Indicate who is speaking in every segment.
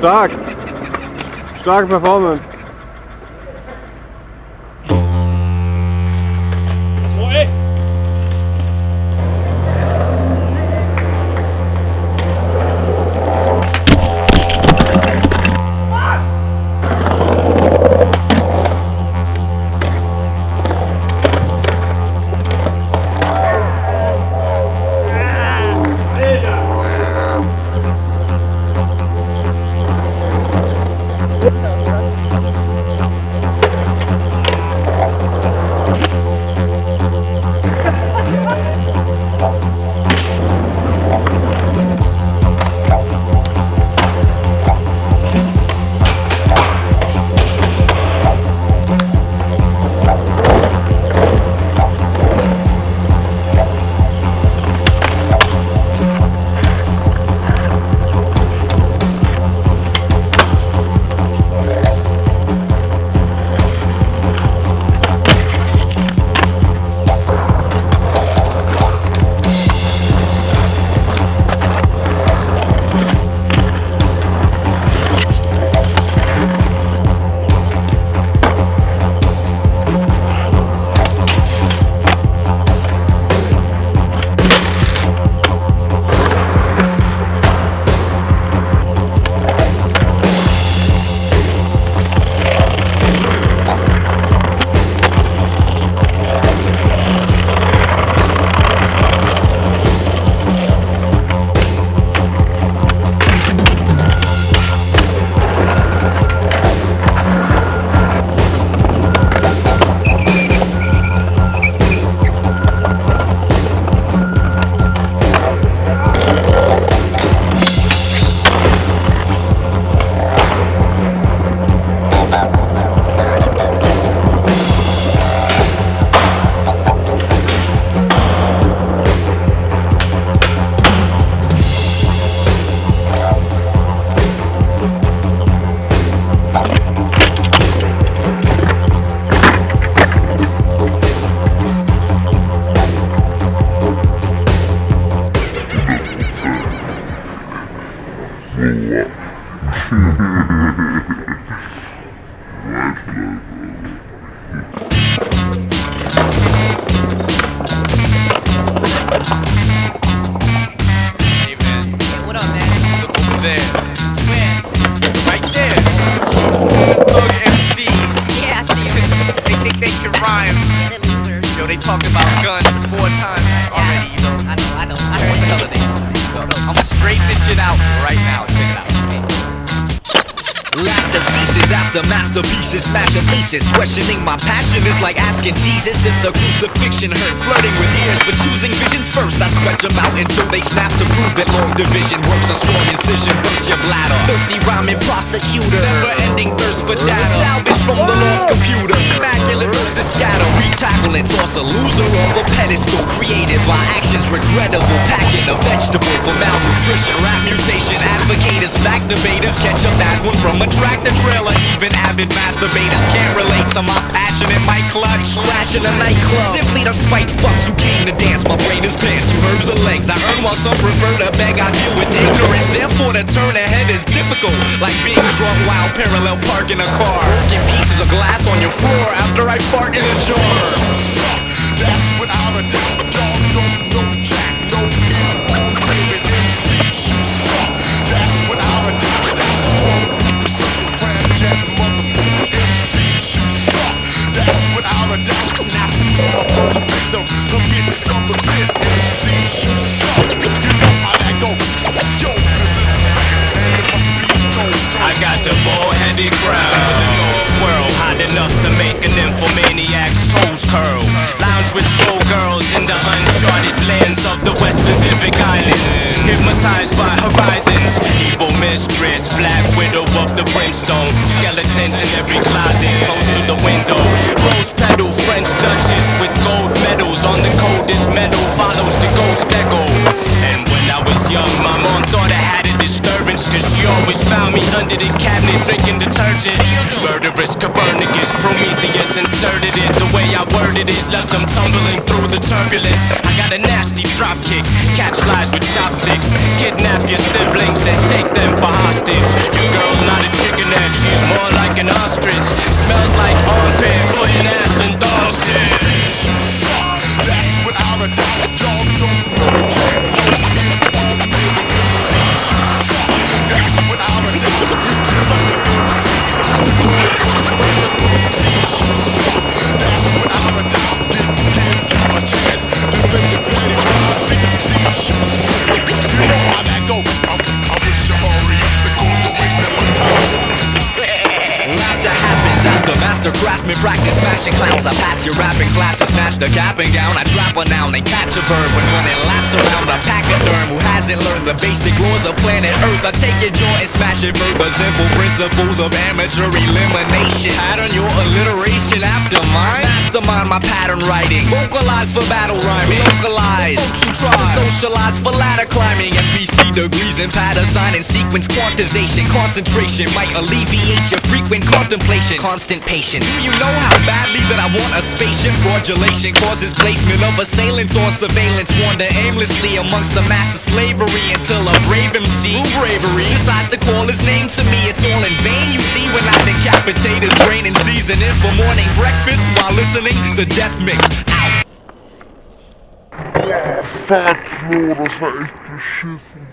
Speaker 1: Stark. Starke Performance.
Speaker 2: They talked about guns 4 times already, you know.
Speaker 3: I know. I heard the other day.
Speaker 2: I'ma straighten this shit out right now. Check it out.
Speaker 4: Laughter ceases after masterpieces smash a thesis. Questioning my passion is like asking Jesus if the crucifixion hurt. Flirting with ears but choosing visions first. I stretch them out until they snap to prove that long division works. A strong incision bursts your bladder. 30 rhyming prosecutor, never-ending thirst for data. Salvage from the lost computer. Immaculate versus scatter. Retackle and toss a loser off a pedestal. Created by actions regrettable. Packing a vegetable for malnutrition. Rap mutation advocators, fact debaters. Catch a bad one from a tractor trailer. Even avid masturbators can't relate to my passionate mic clutch. Crashing a nightclub simply to spite fucks who came to dance. My brain is pants, who herbs are legs. I earn while some prefer to beg. I deal with ignorance, therefore to turn ahead is difficult. Like being drunk while parallel parking a car. Broken pieces of glass on your floor after I fart in a jar.
Speaker 5: That's without a doubt. Y'all don't know jack, no babies MCs. You suck. That's without a doubt. That's without a doubt. Now who's on the first victim? Come get some of this. MCs, you suck. You know how that go. Yo, this is a fact, and it must be told.
Speaker 4: I got the bald-headed crowd with a gold swirl, hot enough to make an nymphomaniac's toes curl. Lounge with showgirls in the uncharted lands of the West Pacific Islands. Hypnotized by horizons, evil mistress, black widow of the brimstones. Skeletons in every closet, close to the window. Rose petal, French duchess with gold medals. On the coldest metal follows the ghost echo. And when I was young, my mom thought I had a disturbance, cause she always found me under the cabinet drinking detergent. Murderous Copernicus, Prometheus inserted it. The way I worded it left them tumbling through the turbulence. I got a nasty drop kick, catch flies with chopsticks. Kidnap your siblings, then take them for hostage. Your girl master craftsman, practice smashing clowns. I pass your rapping classes, snatch the cap and gown. I trap a noun and catch a verb when running laps around a pachyderm who hasn't learned the basic laws of planet Earth. I take your jaw and smash it further. Simple principles of amateur elimination. Pattern your alliteration after mine. Mastermind my pattern writing. Vocalize for battle rhyming. Localize folks who try to socialize for ladder climbing. MPC degrees and pattern sign and sequence quantization. Concentration might alleviate your frequent contemplation. Constant patience. You know how badly that I want a spaceship. Fraudulation causes placement of assailants on surveillance. Wander aimlessly amongst the mass of slavery until a brave MC who bravery decides to call his name to me. It's all in vain, you see, when I decapitate his brain and season it for morning breakfast while listening to Death Mix. Out.
Speaker 5: Fuck no, das war echt beschissen.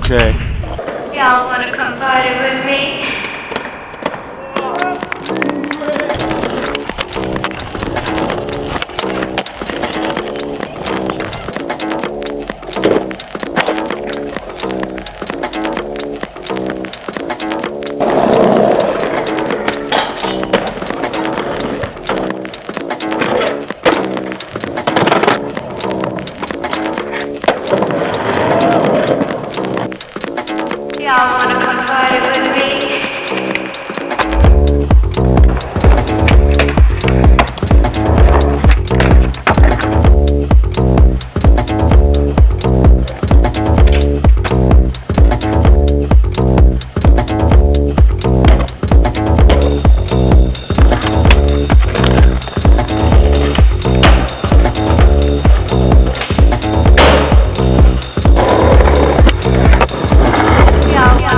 Speaker 1: Okay.
Speaker 3: Y'all wanna come party with me? Y'all wanna come party with me? Y'all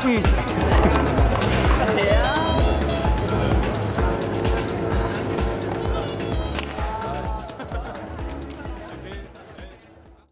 Speaker 1: speed.